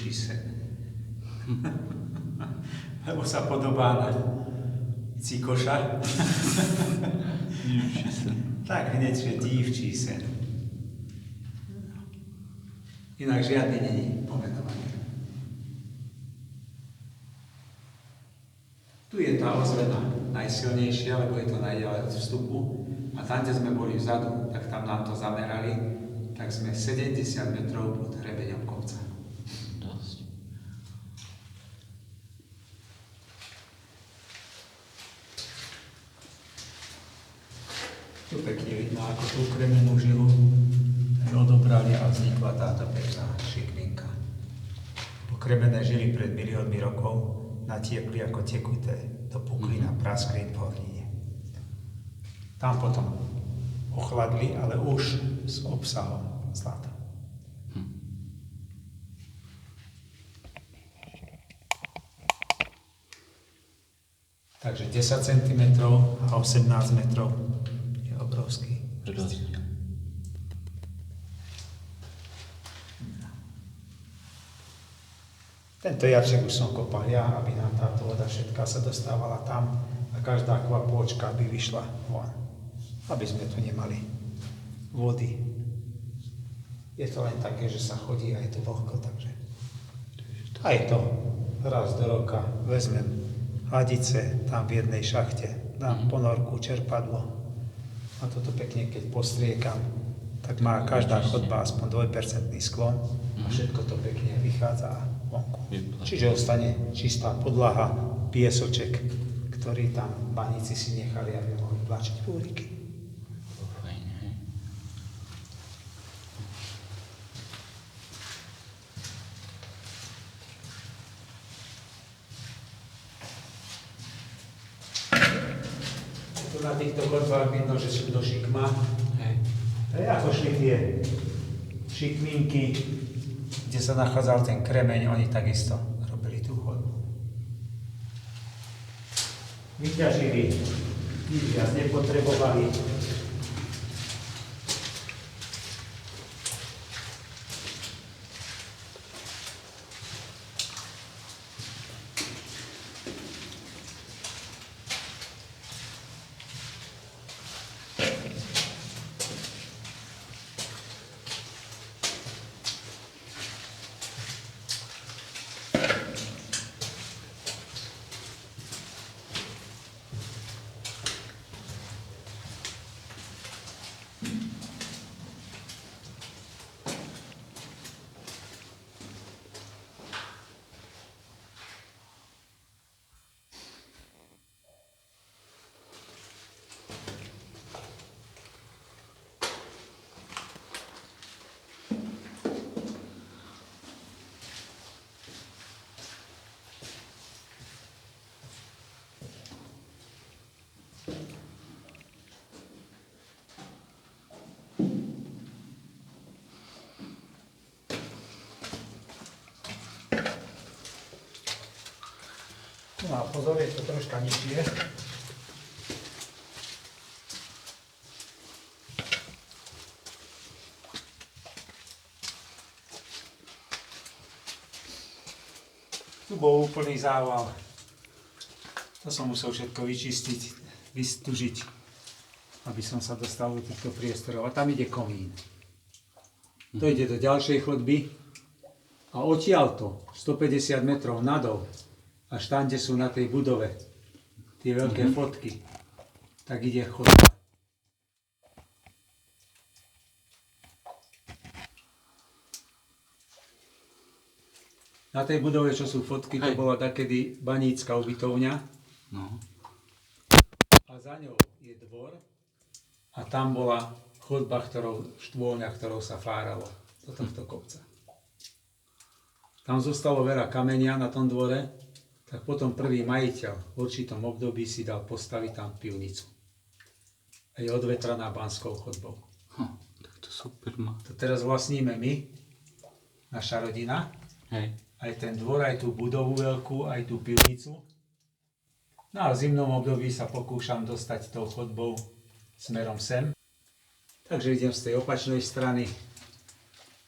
divčí sen. Lebo sa podobá na cikoša. Divčí sen. Tak hneď, že divčí sen. Inak žiadny není pomenovaný. Tu je tá ozvena najsilnejšia, lebo je to najďalej od vstupu. A tam, kde sme boli vzadu, tak tam nám to zamerali, tak sme 70 metrov pod hrebeňom kopca. Dosť. Tu pekne vidno, ako tú kremenú žilu odobrali a vznikla táto pekná šikminka. Pokremené žily pred miliónmi rokov natiekli ako tekuté do puklín a praskli v hornine. Tam potom ochladli, ale už s obsahom zlata. Takže 10 cm a 18 metrov je obrovský. Tento jarček už som kopal ja, aby nám táto voda všetká sa dostávala tam a každá kvapôčka by vyšla von. Aby sme tu nemali vody. Je to len také, že sa chodí a je to vlhko, takže aj to raz do roka vezmem hadice tam v jednej šachte, dám ponorku, čerpadlo a toto pekne, keď postriekam, tak má každá chodba aspoň 2% sklon a všetko to pekne vychádza vonku. Čiže ostane čistá podlaha, piesoček, ktorý tam baníci si nechali, aby mohli vláčiť púriky. Tu na týchto chodbách vidno, že sú do šikma. To je ako šli tie šikminky, kde sa nachádzal ten kremeň, oni takisto robili tú chodbu. Vyťažili, nič viac nepotrebovali. No a pozor, je to troška nižšie. Tu bol úplný zával. To som musel všetko vyčistiť, vystužiť, aby som sa dostal do týchto priestorov. A tam ide komín. To ide do ďalšej chodby a odtiaľto 150 metrov nadol, až tam, kde sú na tej budove tie veľké fotky, tak ide chodba. Na tej budove, čo sú fotky, to bola takedy banícka ubytovňa. No. A za ňou je dvor a tam bola chodba, štôlňa, ktorou sa fáralo do tohto kopca. Tam zostalo veľa kamenia na tom dvore, tak potom prvý majiteľ v určitom období si dal postaviť tam pivnicu. A je odvetraná banskou chodbou. Tak to super má. To teraz vlastníme my, naša rodina. Hej. Aj ten dvor, aj tú budovu veľkú, aj tú pivnicu. No a v zimnom období sa pokúšam dostať tou chodbou smerom sem. Takže idem z tej opačnej strany.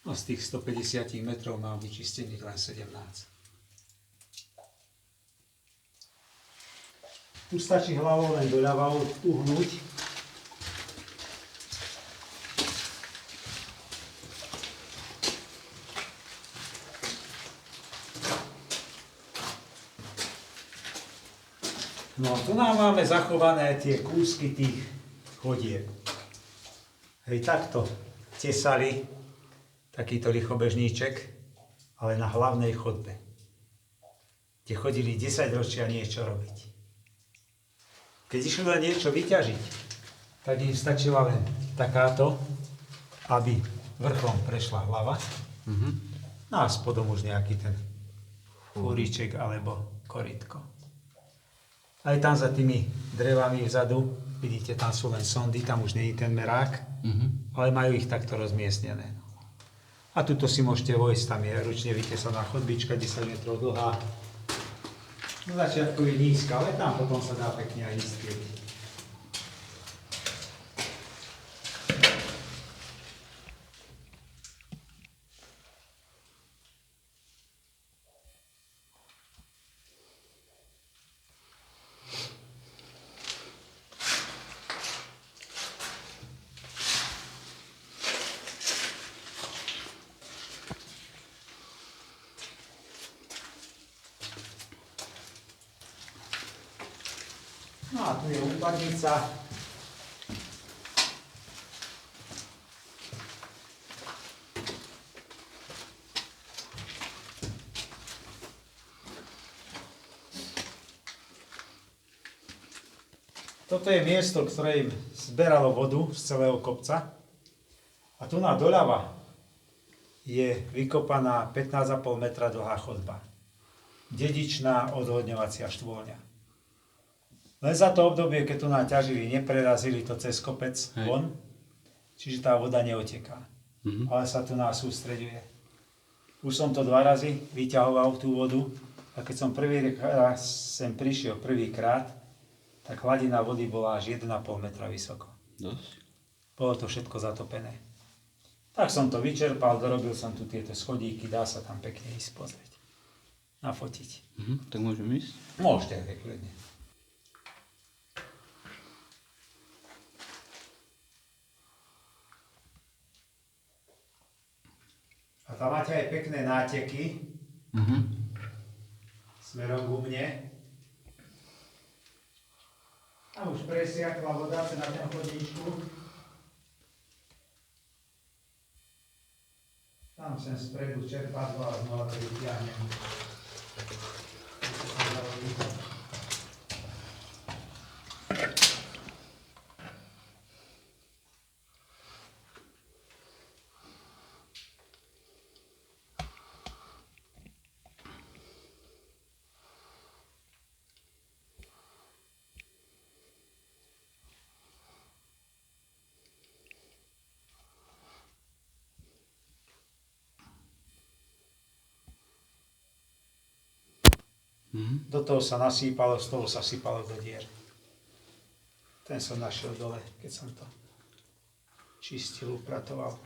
No z tých 150 metrov mám vyčistených len 17. Tu stačí hlavou len doľava uhnúť. No tu nám máme zachované tie kúsky tých chodieb. Hej, takto tesali takýto lichobežníček, ale na hlavnej chodbe, kde chodili 10 ročia niečo robiť. Keď išli len niečo vyťažiť, tak im stačila len takáto, aby vrchom prešla hlava. No a spodom už nejaký ten fúriček alebo korytko. Aj tam za tými drevami vzadu, vidíte, tam sú len sondy, tam už nie je ten merák, ale majú ich takto rozmiestnené. A tuto si môžete vojsť, tam je ručne vytesaná chodbička, 10 metrov dlhá. Na začiatku je nízka, ale tam potom sa dá pekne aj iskryť. No a tu je úpadnica. Toto je miesto, ktoré im zberalo vodu z celého kopca. A tu na doľava je vykopaná 15,5 metra dlhá chodba. Dedičná odvodňovacia štôlňa. Len za to obdobie, keď tu ťažili, neprerazili to cez kopec von, čiže tá voda neoteká. Ale sa tu sústreďuje. Už som to 2 razy vyťahoval tú vodu a keď som sem prišiel prvýkrát, tak hladina vody bola až 1,5 metra vysoko. Dosť. Bolo to všetko zatopené. Tak som to vyčerpal, dorobil som tu tieto schodíky, dá sa tam pekne ísť pozrieť. Nafotiť. Tak môžeme ísť? Môžete, kľudne. A tam máte aj pekné náteky smerom ku mne. A už presiakla voda sa na ten chodníčku. Tam sem spredu čerpadlo a znova to vytiahnem. Do toho sa nasýpalo, z toho sa sypalo do dier. Ten som našiel dole, keď som to čistil, upratoval.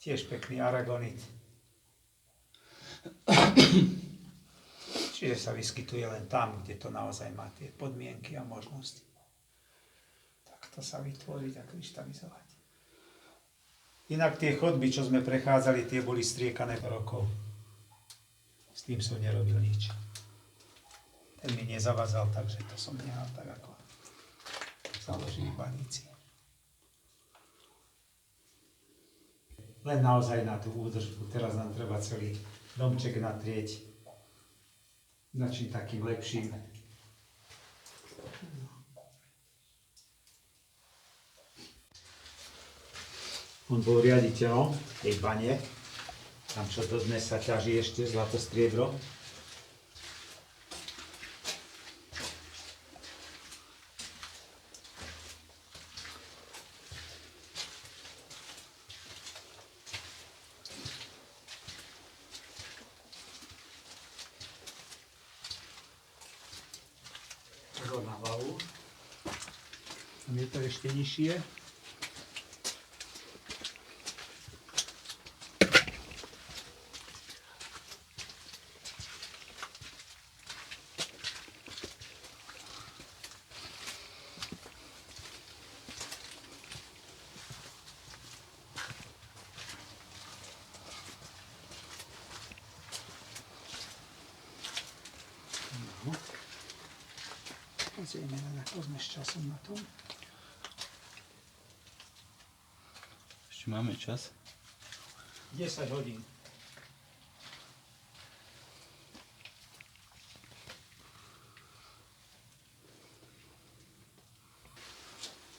Tiež pekný aragonit. Čiže sa vyskytuje len tam, kde to naozaj má tie podmienky a možnosti. Takto sa vytvoriť a kryštalizovať. Inak tie chodby, čo sme prechádzali, tie boli striekané rokov. S tým som nerobil nič. Ten mi nezavazal, takže to som nehal tak, ako založili baníci. Len naozaj na tú údržbu. Teraz nám treba celý domček natrieť načím takým lepším. On bol riaditeľom tej bane. Tam, čo dodnes sa ťaží ešte zlato striebro. Takto na hlavu. Tam je to ešte nižšie. Pozrieme len, ako sme s časom na tom. Ešte máme čas. 10 hodín.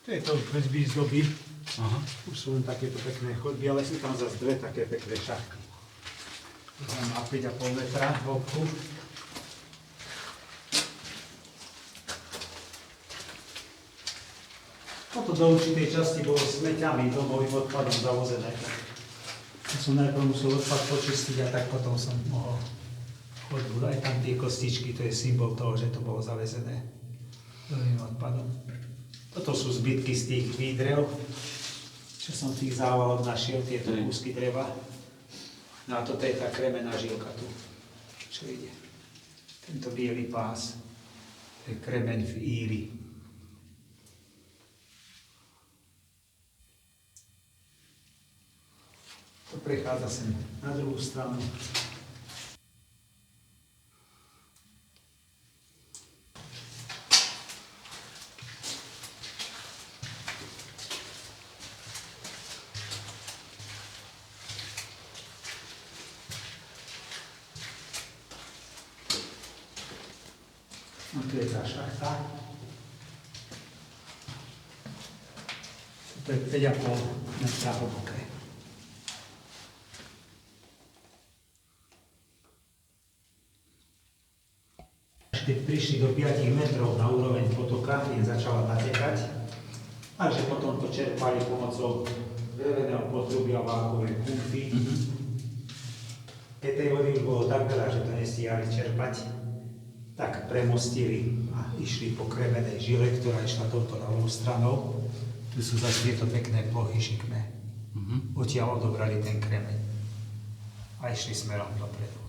To je to bez výzdoby. Aha. Už sú len takéto pekné chodby, ale sú tam zase dve také pekné šachty. Tam má 5,5 metra hĺbku. Toto do určitej časti bolo smeťami, domovým odpadom zavozené. Ja som najprv musel odpad počistiť a tak potom som mohol chodbu. Aj tam tie kostičky, to je symbol toho, že to bolo zavezené domovým odpadom. Toto sú zbytky z tých výdrev, čo som v tých závaloch našiel, tieto kúsky dreva. No a toto je tá kremená žilka tu, čo ide. Tento biely pás, to je kremeň v íli. To prechádza sem na druhú stranu. No tu je tá šachta. To je 5,5 metra hlboké. Keď prišli do 5 metrov na úroveň potoka, keď začala natekať, takže potom to čerpali pomocou dreveného potrubia vákové kúfy. Keď tej vody už bolo tak veľa, že to nestíhali čerpať, tak premostili a išli po kremenej žile, ktorá išla touto ľavou stranou. Tu sú zase tieto pekné plochy šikmé. Odtiaľ odobrali ten kremeň a išli smerom dopredu.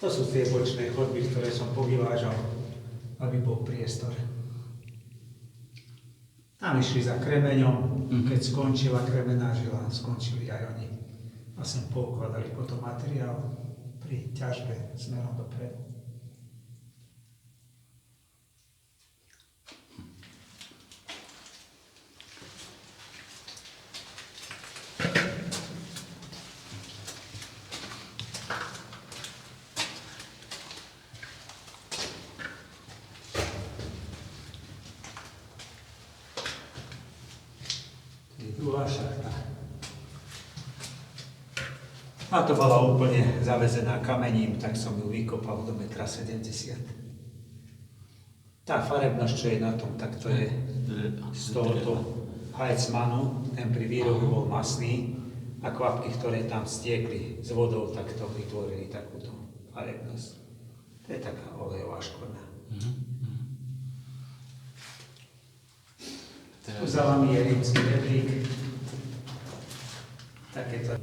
To sú tie bočné chodby, ktoré som povyvážal, aby bol priestor. Tam išli za kremeňom, keď skončila kremená žila, skončili aj oni. A sem poukladali potom materiál pri ťažbe smerom dopredu. Druhá šachta. A to bola úplne zavezená kamením, tak som ju vykopal do 1,70 m. Tá farebnosť, čo je na tom, tak to je z tohoto Heitzmannu, ten pri výrobu bol masný a kvapky, ktoré tam stiekli s vodou, tak to vytvorili takúto farebnosť. To je taká olejová škvrna. Tu za vami je rímsky rebrík. Takéto.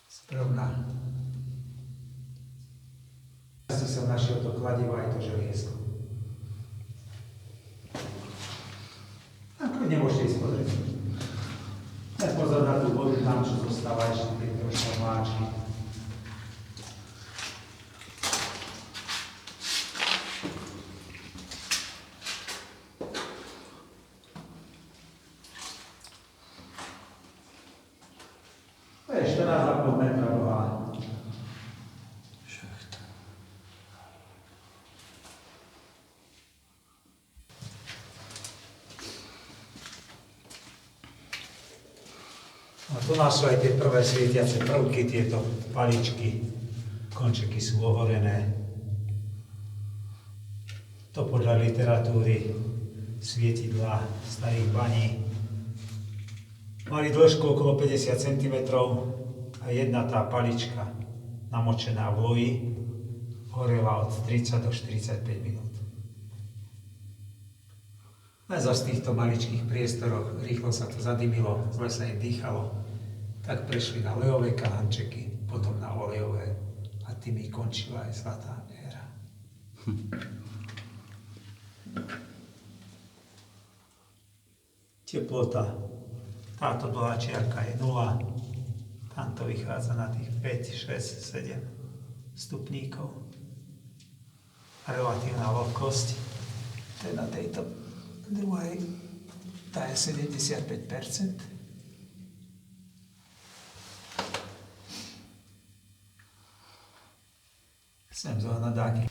Správna. Asi som našiel to kladivo aj to želiesko. A kľudne môžete ísť pozrieť. Len pozor na tú vodu tam, čo zostáva ešte tie troška máčky. To je 14,5 metra dlhá šachta. A tu nás sú aj tie prvé svietiace prvky, tieto paličky, končeky sú ohorené. To podľa literatúry svietidlá starých baní. Mali dĺžku okolo 50 cm a jedna tá palička namočená v loji horela od 30 do 45 minút. Len za z týchto maličkých priestoroch rýchlo sa to zadymilo, zle sa im dýchalo, Tak prešli na olejové kahančeky, potom na olejové a tými končila aj zlatá éra. Teplota. Táto dlhá čiarka je 0. Tam to vychádza na tých 5, 6, 7 stupníkov. Relatívna vlhkosť, to je na tejto druhej, tá je 75%. Sem zóna dáky.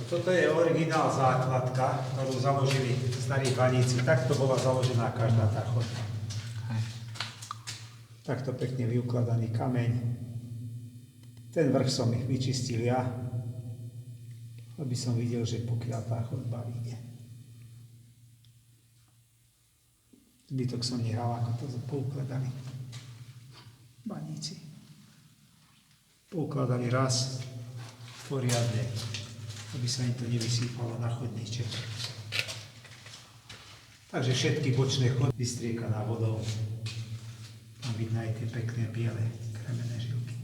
Toto je originál základka, ktorú založili starí baníci. Takto bola založená každá tá chodba. Takto pekne vyukladaný kameň. Ten vrch som ich vyčistil ja, aby som videl, že pokiaľ tá chodba ide. Zbytok som nehral, ako to poukladali baníci. Poukladali raz poriadne, aby sa im to nevysýpalo na chodníček. Takže všetky bočné chody vystriekaná vodou. Tam vidno aj tie pekné biele kremené žilky.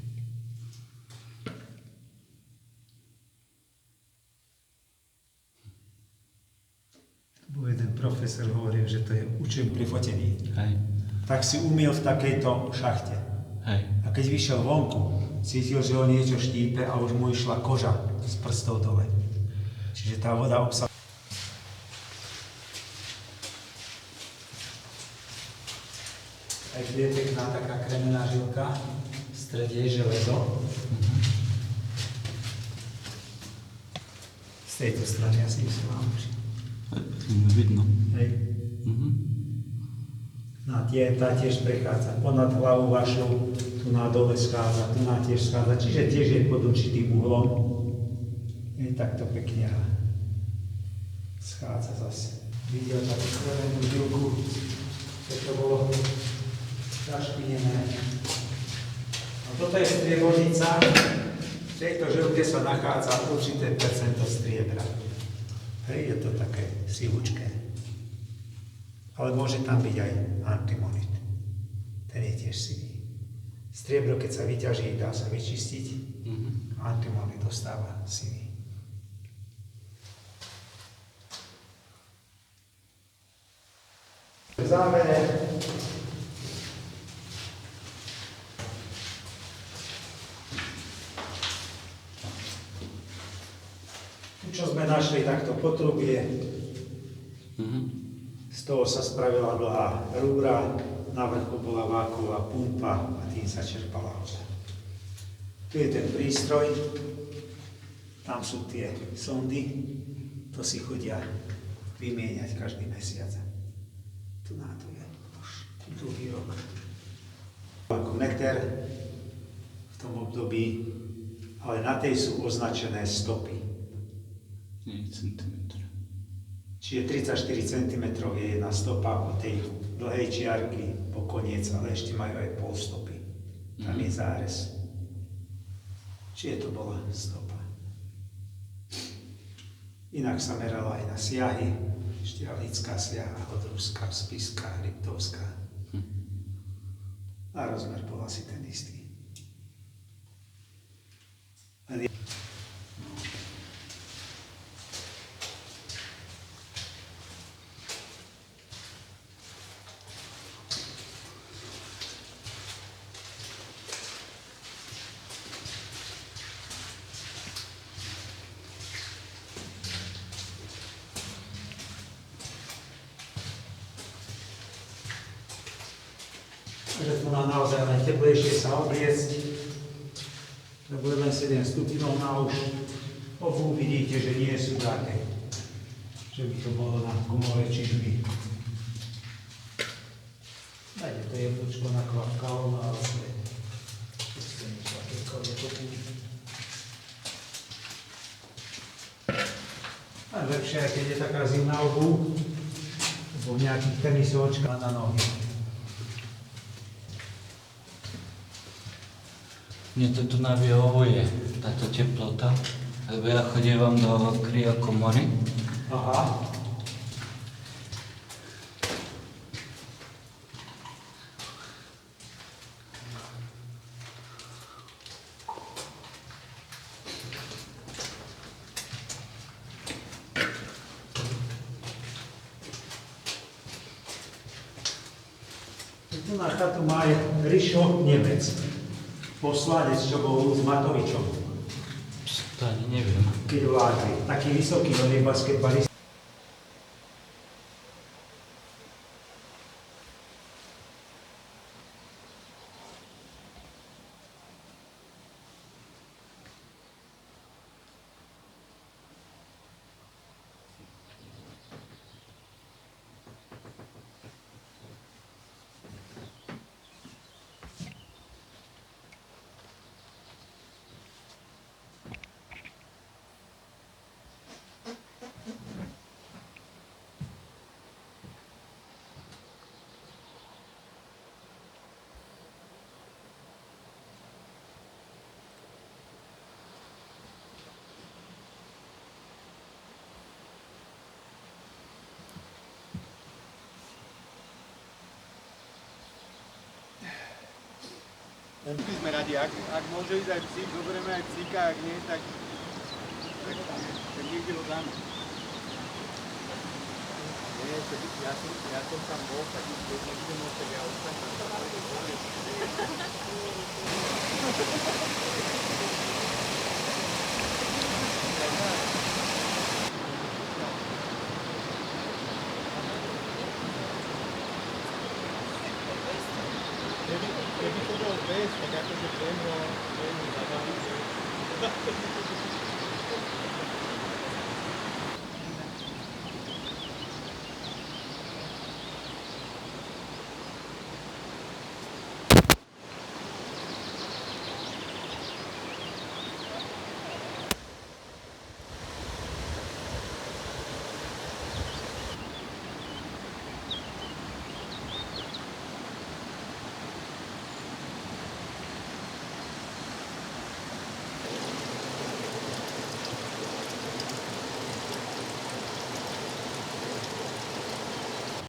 Bo jeden profesor hovoril, že to je učeň pri fotení. Hej. Tak si umiel v takejto šachte. Hej. A keď vyšiel vonku, cítil, že ho niečo štípe a už mu išla koža z prstov dole. Čiže tá voda obsahuje. Aj tu je pekná taká kremená žilka, v strede je železo. Z tejto strany asi si vám už. Vidno. Hej. No tá tiež prechádza ponad hlavu vašu, tu na dole schádza, tu na tiež schádza, čiže tiež je pod určitým uhlom. Je takto pekne a schádza zase. Videl takú kremenú žilku, že to bolo zašpinené. No toto je striebornica, v tejto žilke sa nachádza určité percento striebra. Hej, je to také sivučké. Ale môže tam byť aj antimonit. Ten je tiež sivý. Striebro, keď sa vyťaží, dá sa vyčistiť. Antimonit dostáva sivý. V závere tu, čo sme našli takto potrubie, z toho sa spravila dlhá rúra, na vrchu bola váková pumpa a tým sa čerpala voda. Tu je ten prístroj, tam sú tie sondy, to si chodia vymieňať každý mesiac. Tu na to je už druhý rok. Ako meter v tom období, ale na tej sú označené stopy. Nie centimetr. Čiže 34 cm je jedna stopa od tej dlhej čiarky po koniec, ale ešte majú aj pol stopy. Tam je zárez. Čiže to bola stopa. Inak sa merala aj na siahy. Štiavnická siaha, Hodruská, Spiská, Liptovská. A rozmer bol asi ten istý. Že tu nám naozaj len teplejšie sa obliecť, lebo je len 7 stupňov na už. Obu vidíte, že nie sú také, že by to bolo na gumové čižmy. Dajte to jablčko na kalón, ale to je niečo také dokopy. A lepšie, keď je taká zimná obuv, lebo v nejakých tenisočkách na nohy. Mne to tu vyhovuje, táto teplota, lebo ja chodievam do kryokomory. Aha. Tu na chatu má aj Rišo Nemec, poslanec, čo bol s Matovičom, To ani neviem. keď vládli. Taký vysoký, on je basketbalista. My sme radi, ak môže ísť aj psík, zoberieme aj psíka, ak nie, tak niekde ho dáme. Nie, ja som tam bol, tak keď nebudem môcť, tak ja ostanem. Keby to bol bez, tak akože viem ho zabaviť.